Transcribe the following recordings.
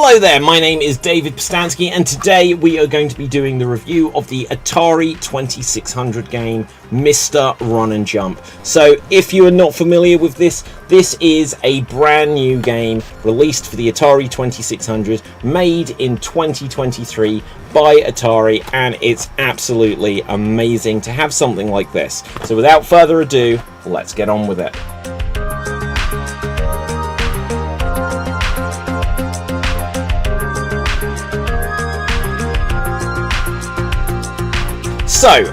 Hello there, my name is David Postansky, and today we are going to be doing the review of the Atari 2600 game, Mr. Run and Jump. So, if you are not familiar with this is a brand new game released for the Atari 2600, made in 2023 by Atari, and it's absolutely amazing to have something like this. So without further ado, let's get on with it. So,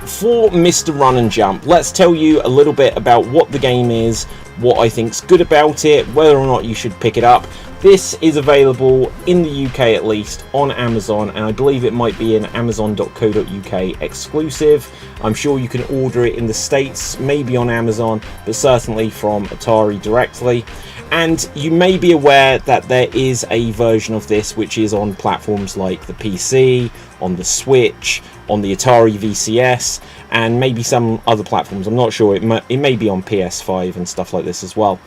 for Mr. Run and Jump, let's tell you a little bit about what the game is, what I think's good about it, whether or not you should pick it up. This is available in the UK at least on Amazon, and I believe it might be an amazon.co.uk exclusive. I'm sure you can order it in the States, maybe on Amazon, but certainly from Atari directly. And you may be aware that there is a version of this which is on platforms like the PC, on the Switch, on the Atari VCS, and maybe some other platforms. I'm not sure. It may be on PS5 and stuff like this as well.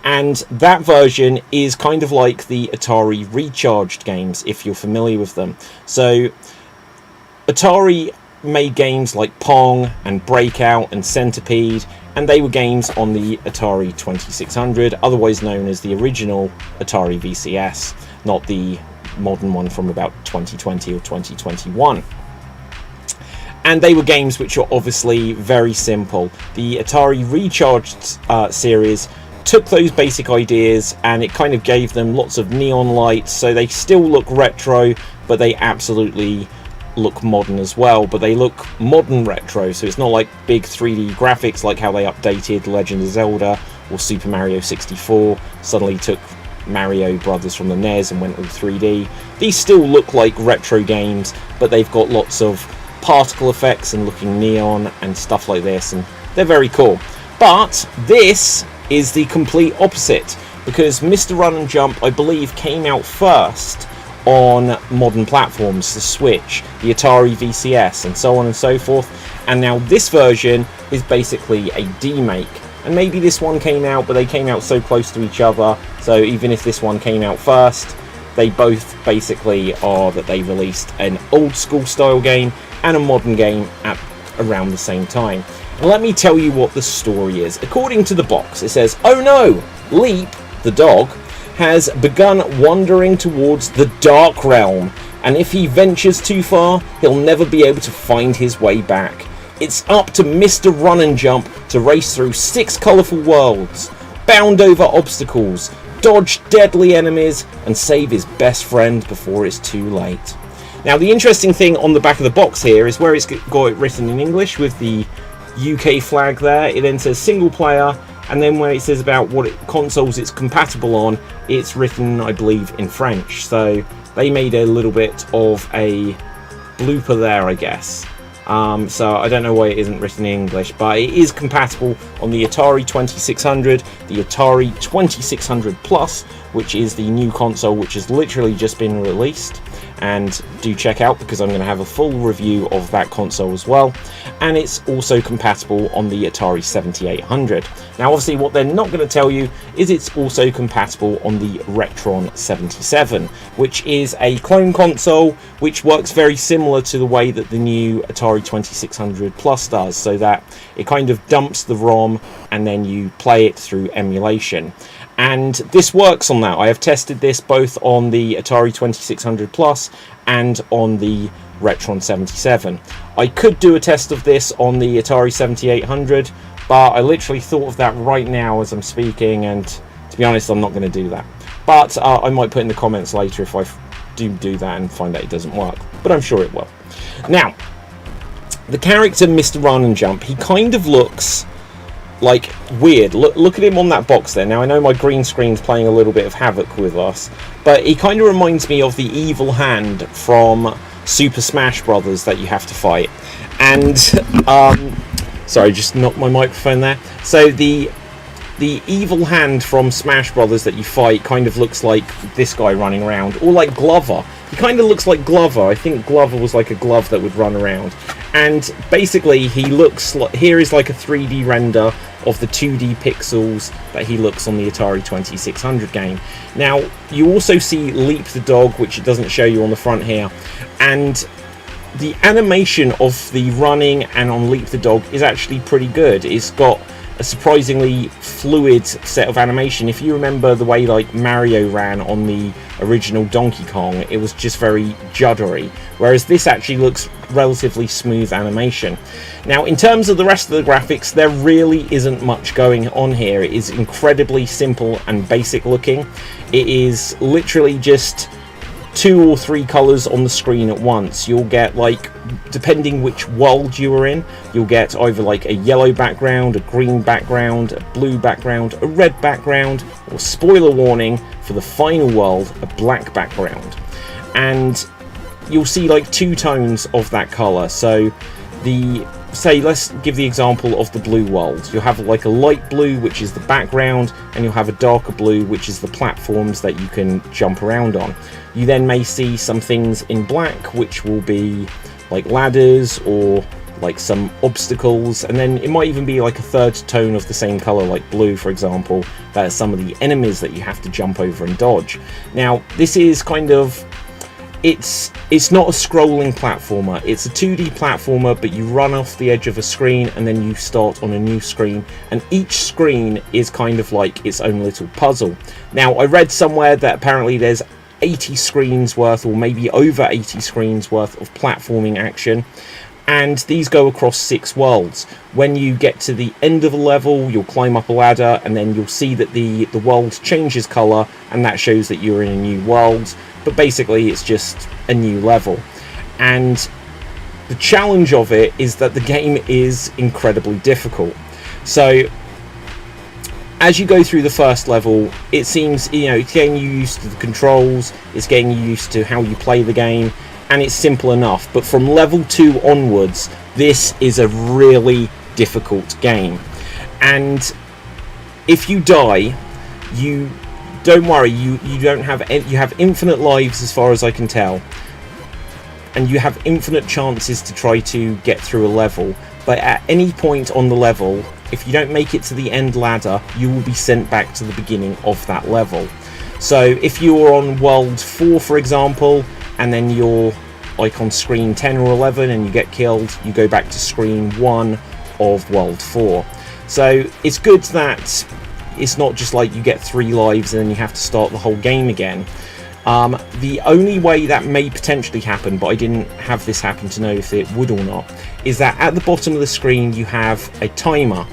And that version is kind of like the Atari Recharged games, if you're familiar with them. So Atari made games like Pong and Breakout and Centipede, and they were games on the Atari 2600, otherwise known as the original Atari VCS, not the modern one from about 2020 or 2021. And they were games which are obviously very simple. The Atari Recharged series took those basic ideas and it kind of gave them lots of neon lights, so they still look retro, but they absolutely look modern as well. But they look modern retro, so it's not like big 3D graphics like how they updated Legend of Zelda or Super Mario 64, suddenly took Mario Brothers from the NES and went all 3D. These still look like retro games, but they've got lots of particle effects and looking neon and stuff like this, and they're very cool. But this is the complete opposite, because Mr. Run and Jump, I believe, came out first on modern platforms, the Switch, the Atari VCS, and so on and so forth, and now this version is basically a demake. And maybe this one came out, but they came out so close to each other, so even if this one came out first, they both basically are that they released an old school style game and a modern game at around the same time. And let me tell you what the story is. According to the box, it says, "Oh no, Leap, the dog, has begun wandering towards the dark realm, and if he ventures too far, he'll never be able to find his way back. It's up to Mr. Run and Jump to race through 6 colourful worlds, bound over obstacles, dodge deadly enemies, and save his best friend before it's too late." Now, the interesting thing on the back of the box here is where it's got it written in English with the UK flag there. It then says single player, and then when it says about what consoles it's compatible on, it's written, I believe, in French. So they made a little bit of a blooper there, I guess. So I don't know why it isn't written in English, but it is compatible on the Atari 2600, the Atari 2600 Plus, which is the new console which has literally just been released. And do check out, because I'm going to have a full review of that console as well. And it's also compatible on the Atari 7800. Now obviously what they're not going to tell you is it's also compatible on the Retron 77, which is a clone console which works very similar to the way that the new Atari 2600 Plus does, so that it kind of dumps the ROM and then you play it through emulation. And this works on that. I have tested this both on the Atari 2600 Plus and on the Retron 77. I could do a test of this on the Atari 7800, but I literally thought of that right now as I'm speaking, and to be honest, I'm not going to do that. But I might put in the comments later if I do that and find out it doesn't work, but I'm sure it will. Now, the character Mr. Run and Jump, he kind of looks like weird. Look at him on that box there. Now I know my green screen's playing a little bit of havoc with us, but he kind of reminds me of the evil hand from Super Smash Brothers that you have to fight. And sorry, just knocked my microphone there. So the evil hand from Smash Brothers that you fight kind of looks like this guy running around, or like Glover. He kind of looks like Glover. I think Glover was like a glove that would run around. And basically he looks like, here is like a 3D render of the 2D pixels that he looks on the Atari 2600 game. Now, you also see Leap the Dog, which it doesn't show you on the front here, and the animation of the running and on Leap the Dog is actually pretty good. It's got a surprisingly fluid set of animation. If you remember the way like Mario ran on the original Donkey Kong, it was just very juddery, whereas this actually looks relatively smooth animation. Now, in terms of the rest of the graphics, there really isn't much going on here. It is incredibly simple and basic looking. It is literally just 2 or 3 colors on the screen at once. You'll get, like, depending which world you are in, you'll get either like a yellow background, a green background, a blue background, a red background, or, spoiler warning, for the final world, a black background. And you'll see like 2 tones of that color. So let's give the example of the blue world. You'll have like a light blue, which is the background, and you'll have a darker blue, which is the platforms that you can jump around on. You then may see some things in black, which will be like ladders or like some obstacles, and then it might even be like a third tone of the same color, like blue, for example. That is some of the enemies that you have to jump over and dodge. Now, this is kind of, it's not a scrolling platformer. It's a 2D platformer, but you run off the edge of a screen and then you start on a new screen, and each screen is kind of like its own little puzzle. Now, I read somewhere that apparently there's 80 screens worth, or maybe over 80 screens worth of platforming action, and these go across 6 worlds. When you get to the end of a level, you'll climb up a ladder, and then you'll see that the world changes color, and that shows that you're in a new world. But basically it's just a new level. And the challenge of it is that the game is incredibly difficult. So as you go through the first level, it seems, it's getting you used to the controls, it's getting you used to how you play the game, and it's simple enough. But from level 2 onwards, this is a really difficult game. And if you die, don't worry, you have infinite lives as far as I can tell, and you have infinite chances to try to get through a level. But at any point on the level, if you don't make it to the end ladder, you will be sent back to the beginning of that level. So if you're on world 4, for example, and then you're like on screen 10 or 11 and you get killed, you go back to screen 1 of world 4. So it's good that it's not just like you get 3 lives and then you have to start the whole game again. The only way that may potentially happen, but I didn't have this happen to know if it would or not, is that at the bottom of the screen you have a timer,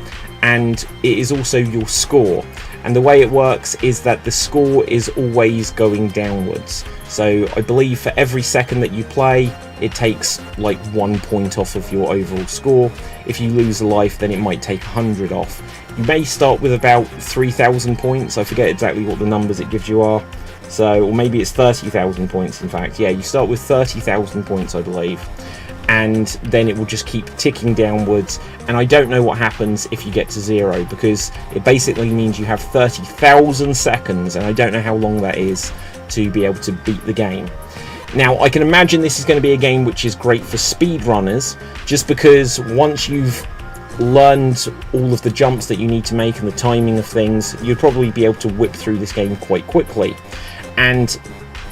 and it is also your score. And the way it works is that the score is always going downwards. So I believe for every second that you play, it takes like 1 point off of your overall score. If you lose a life, then it might take 100 off. You may start with about 3,000 points. I forget exactly what the numbers it gives you are. So, or maybe it's 30,000 points, in fact. Yeah, you start with 30,000 points, I believe. And then it will just keep ticking downwards. And I don't know what happens if you get to 0, because it basically means you have 30,000 seconds, and I don't know how long that is, to be able to beat the game. Now, I can imagine this is going to be a game which is great for speedrunners, just because once you've learned all of the jumps that you need to make and the timing of things, you'll probably be able to whip through this game quite quickly. And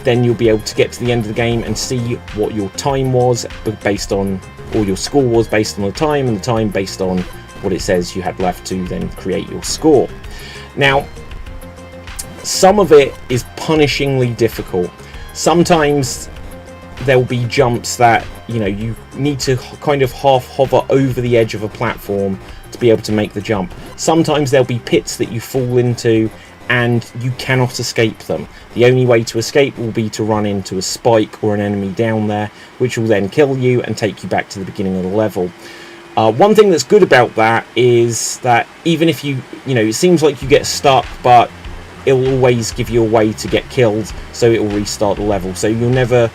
then you'll be able to get to the end of the game and see what your time was based on, or your score was based on the time, and the time based on what it says you had left to then create your score. Now, some of it is punishingly difficult. Sometimes there'll be jumps that, you need to kind of half hover over the edge of a platform to be able to make the jump. Sometimes there'll be pits that you fall into and you cannot escape them. The only way to escape will be to run into a spike or an enemy down there, which will then kill you and take you back to the beginning of the level. One thing that's good about that is that even if it seems like you get stuck, but it will always give you a way to get killed, so it will restart the level. So you're never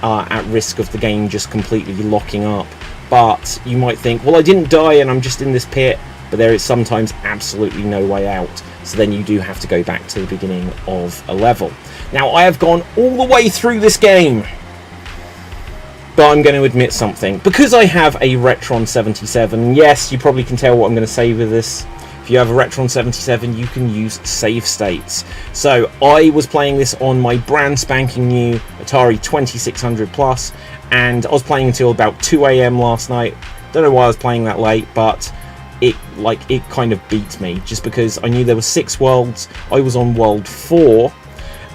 at risk of the game just completely locking up. But you might think, well, I didn't die and I'm just in this pit, but there is sometimes absolutely no way out. So then you do have to go back to the beginning of a level. Now, I have gone all the way through this game, but I'm going to admit something. Because I have a Retron 77, yes, you probably can tell what I'm going to say with this. If you have a Retron 77, you can use save states. So I was playing this on my brand spanking new Atari 2600 Plus, and I was playing until about 2 AM last night. Don't know why I was playing that late, but it kind of beat me, just because I knew there were 6 worlds. I was on world 4,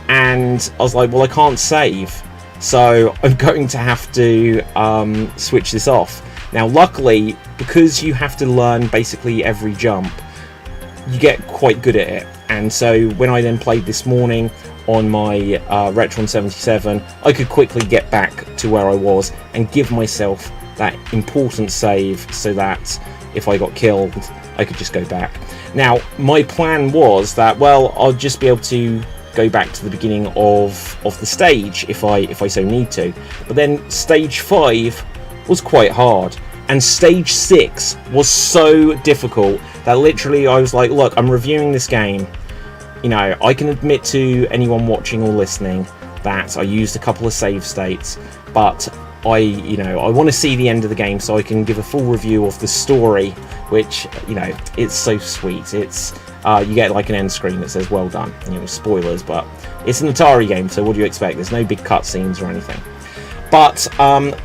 and I was like, well, I can't save, so I'm going to have to switch this off. Now luckily, because you have to learn basically every jump, you get quite good at it. And so when I then played this morning on my Retron 77, I could quickly get back to where I was and give myself that important save, so that if I got killed, I could just go back. Now my plan was that, well, I'll just be able to go back to the beginning of the stage if I so need to. But then stage 5 was quite hard, and stage 6 was so difficult that literally I was like, look, I'm reviewing this game, you know, I can admit to anyone watching or listening that I used a couple of save states, but I want to see the end of the game so I can give a full review of the story, which, you know, it's so sweet. It's you get like an end screen that says well done, you know, spoilers, but it's an Atari game, so what do you expect? There's no big cutscenes or anything. But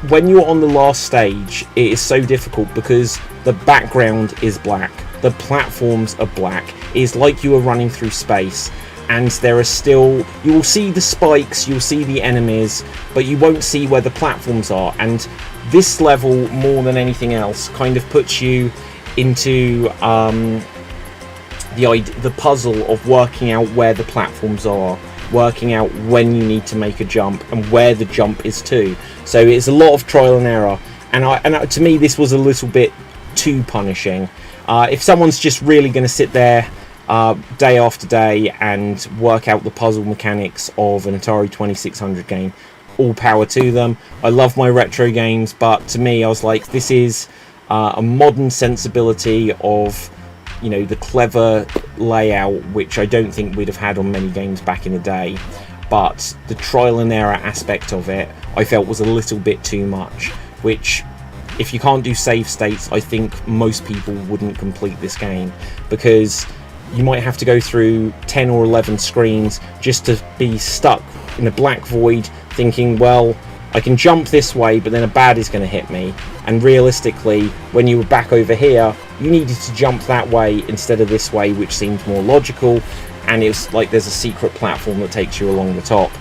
when you're on the last stage, it is so difficult because the background is black, the platforms are black. It's like you are running through space, and there are still, you will see the spikes, you'll see the enemies, but you won't see where the platforms are. And this level, more than anything else, kind of puts you into the puzzle of working out where the platforms are, working out when you need to make a jump and where the jump is to. So it's a lot of trial and error, and to me this was a little bit too punishing. If someone's just really going to sit there day after day and work out the puzzle mechanics of an Atari 2600 game, all power to them. I love my retro games, but to me I was like, this is a modern sensibility of, you know, the clever layout, which I don't think we'd have had on many games back in the day, but the trial and error aspect of it I felt was a little bit too much, which, if you can't do save states, I think most people wouldn't complete this game, because you might have to go through 10 or 11 screens just to be stuck in a black void thinking, well, I can jump this way, but then a bad is going to hit me. And realistically, when you were back over here, you needed to jump that way instead of this way, which seemed more logical, and it's like there's a secret platform that takes you along the top.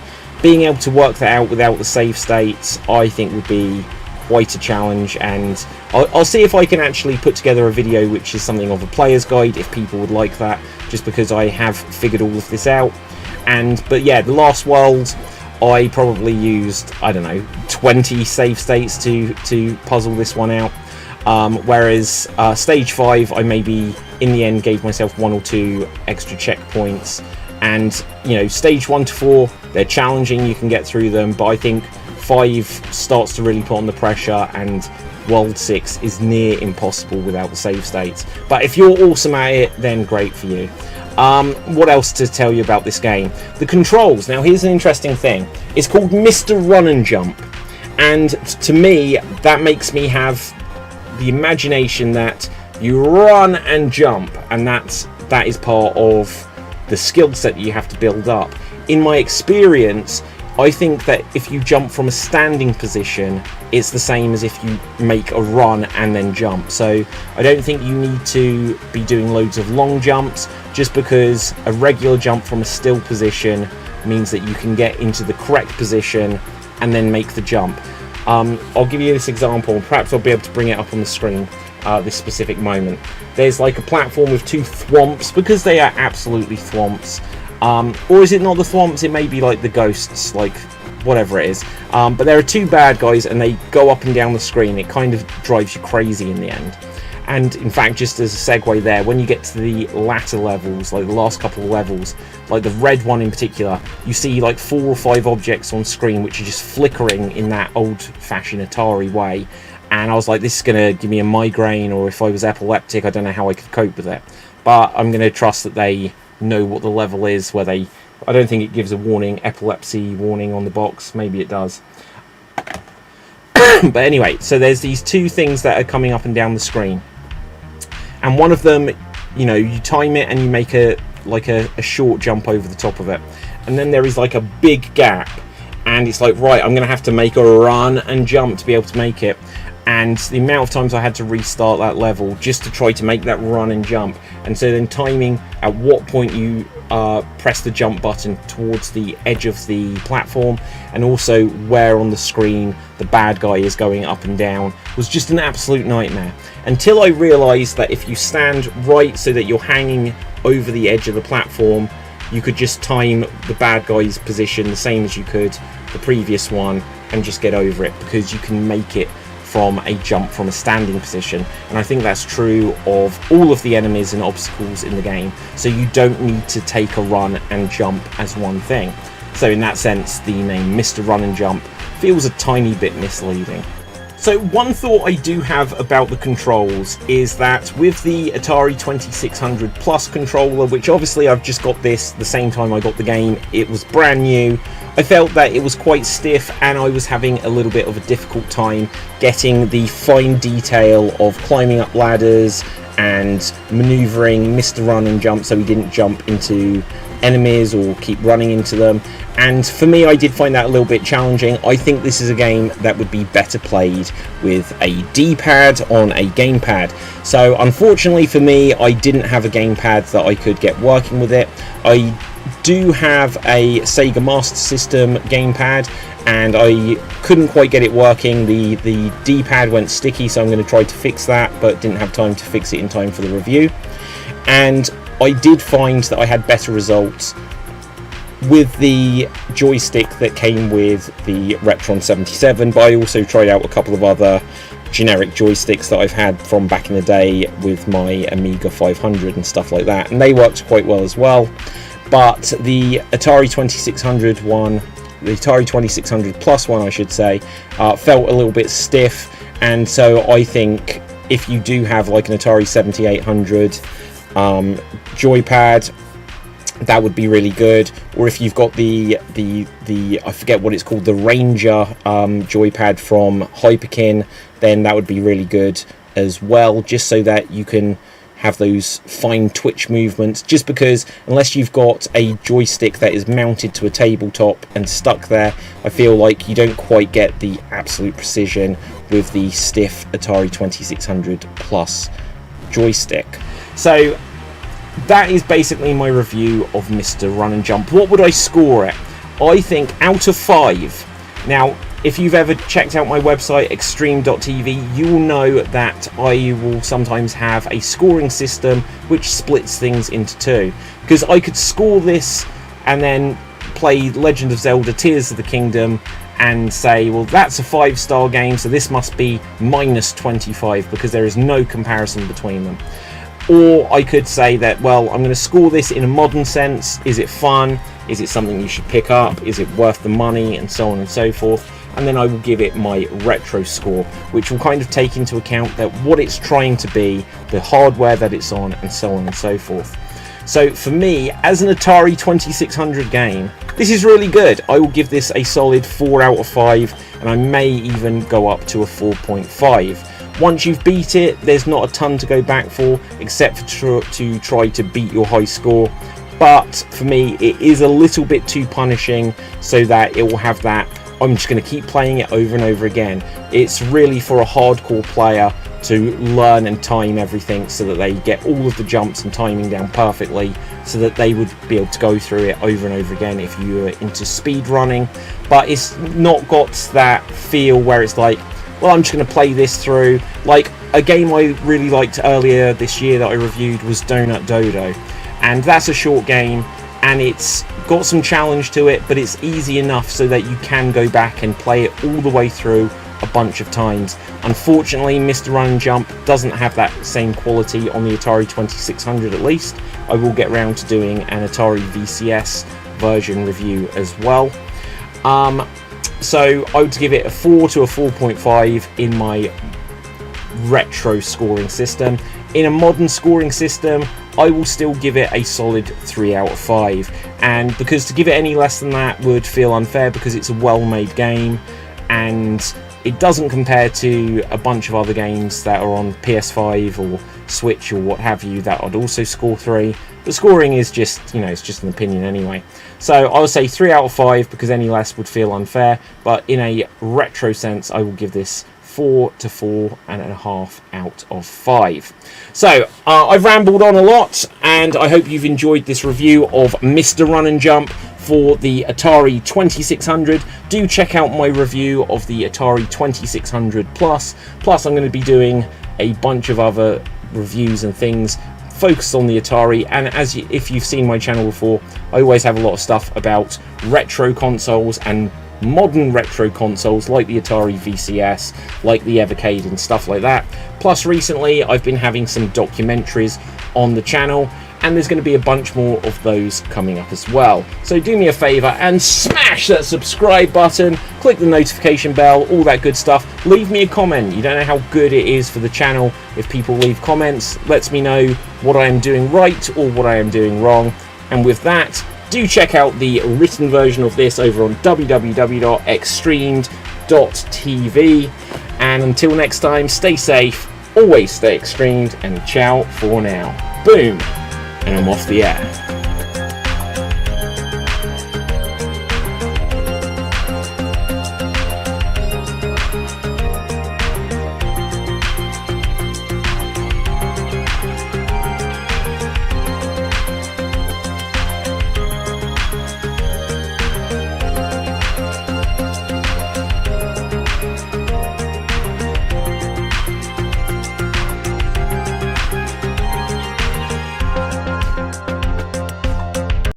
Being able to work that out without the save states, I think, would be quite a challenge, and I'll see if I can actually put together a video which is something of a player's guide, if people would like that, just because I have figured all of this out. But yeah, the last world, I probably used, I don't know, 20 save states to puzzle this one out, whereas stage 5 I maybe in the end gave myself 1 or 2 extra checkpoints. And, you know, stage 1 to 4, they're challenging, you can get through them, but I think 5 starts to really put on the pressure, and world 6 is near impossible without the save states. But if you're awesome at it, then great for you. What else to tell you about this game? The controls. Now here's an interesting thing. It's called Mr. Run and Jump, and to me that makes me have the imagination that you run and jump, and that is part of the skill set that you have to build up. In my experience, I think that if you jump from a standing position, it's the same as if you make a run and then jump. So I don't think you need to be doing loads of long jumps, just because a regular jump from a still position means that you can get into the correct position and then make the jump. I'll give you this example, perhaps I'll be able to bring it up on the screen this specific moment. There's like a platform with 2 thwomps, because they are absolutely thwomps. Or is it not the thwomps? It may be like the ghosts, like whatever it is. But there are 2 bad guys, and they go up and down the screen. It kind of drives you crazy in the end. And in fact, just as a segue there, when you get to the latter levels, like the last couple of levels, like the red one in particular, you see like 4 or 5 objects on screen which are just flickering in that old-fashioned Atari way. And I was like, this is going to give me a migraine, or if I was epileptic, I don't know how I could cope with it. But I'm going to trust that they know what the level is, where I don't think it gives a warning, epilepsy warning on the box. Maybe it does. But anyway, so there's these 2 things that are coming up and down the screen, and one of them you know, you time it and you make a short jump over the top of it, and then there is like a big gap, and it's like, right, I'm gonna have to make a run and jump to be able to make it. And the amount of times I had to restart that level just to try to make that run and jump. And so then timing at what point you press the jump button towards the edge of the platform, and also where on the screen the bad guy is going up and down, was just an absolute nightmare. Until I realised that if you stand right so that you're hanging over the edge of the platform, you could just time the bad guy's position the same as you could the previous one and just get over it, because you can make it from a jump from a standing position. And I think that's true of all of the enemies and obstacles in the game, so you don't need to take a run and jump as one thing. So in that sense, the name Mr. Run and Jump feels a tiny bit misleading. So one thought I do have about the controls is that with the Atari 2600 Plus controller, which obviously I've just got this the same time I got the game, it was brand new, I felt that it was quite stiff, and I was having a little bit of a difficult time getting the fine detail of climbing up ladders and manoeuvring Mr. Run and Jump so he didn't jump into enemies or keep running into them. And for me, I did find that a little bit challenging. I think this is a game that would be better played with a D-pad on a gamepad. So unfortunately for me, I didn't have a gamepad that I could get working with it. I do have a Sega Master System gamepad, and I couldn't quite get it working. The D-pad went sticky, so I'm going to try to fix that, but didn't have time to fix it in time for the review. And I did find that I had better results with the joystick that came with the Retron 77, but I also tried out a couple of other generic joysticks that I've had from back in the day with my Amiga 500 and stuff like that, and they worked quite well as well. But the Atari 2600 one, the Atari 2600 Plus one I should say, felt a little bit stiff, and so I think if you do have like an Atari 7800 joypad, that would be really good. Or if you've got the I forget what it's called, the Ranger joypad from Hyperkin, then that would be really good as well, just so that you can have those fine twitch movements, just because unless you've got a joystick that is mounted to a tabletop and stuck there, I feel like you don't quite get the absolute precision with the stiff Atari 2600 Plus joystick. So that is basically my review of Mr. Run and Jump. What would I score it? I think out of 5. Now, if you've ever checked out my website, extreme.tv, you will know that I will sometimes have a scoring system which splits things into two. Because I could score this and then play Legend of Zelda Tears of the Kingdom and say, well, that's a 5-star game, so this must be minus 25, because there is no comparison between them. Or I could say that, well, I'm going to score this in a modern sense. Is it fun? Is it something you should pick up? Is it worth the money? And so on and so forth. And then I will give it my retro score, which will kind of take into account that what it's trying to be, the hardware that it's on, and so on and so forth. So for me, as an Atari 2600 game, this is really good. I will give this a solid 4 out of 5, and I may even go up to a 4.5. Once you've beat it, there's not a ton to go back for, except for to try to beat your high score. But for me, it is a little bit too punishing, so that it will have that, I'm just going to keep playing it over and over again. It's really for a hardcore player to learn and time everything so that they get all of the jumps and timing down perfectly, so that they would be able to go through it over and over again if you were into speed running. But it's not got that feel where it's like, well, I'm just going to play this through. Like, a game I really liked earlier this year that I reviewed was Donut Dodo, and that's a short game, and it's got some challenge to it, but it's easy enough so that you can go back and play it all the way through a bunch of times. Unfortunately, Mr. Run and Jump doesn't have that same quality on the Atari 2600 at least. I will get round to doing an Atari VCS version review as well. So I would give it a 4 to a 4.5 in my retro scoring system. In a modern scoring system, I will still give it a solid 3 out of 5. And because to give it any less than that would feel unfair, because it's a well-made game, and it doesn't compare to a bunch of other games that are on PS5 or Switch or what have you that I'd also score 3. The scoring is just, you know, it's just an opinion anyway. So I would say 3 out of 5 because any less would feel unfair, but in a retro sense I will give this 4 to 4.5 out of 5. So I've rambled on a lot, and I hope you've enjoyed this review of Mr. Run and Jump for the Atari 2600. Do check out my review of the Atari 2600 Plus. Plus I'm going to be doing a bunch of other reviews and things focused on the Atari, and if you've seen my channel before, I always have a lot of stuff about retro consoles and modern retro consoles like the Atari VCS, like the Evercade and stuff like that. Plus recently I've been having some documentaries on the channel, and there's going to be a bunch more of those coming up as well. So do me a favour and smash that subscribe button, click the notification bell, all that good stuff. Leave me a comment. You don't know how good it is for the channel if people leave comments. Lets me know what I am doing right or what I am doing wrong. And with that, do check out the written version of this over on www.extremed.tv. And until next time, stay safe, always stay extremed, and ciao for now. Boom! And I'm off the air.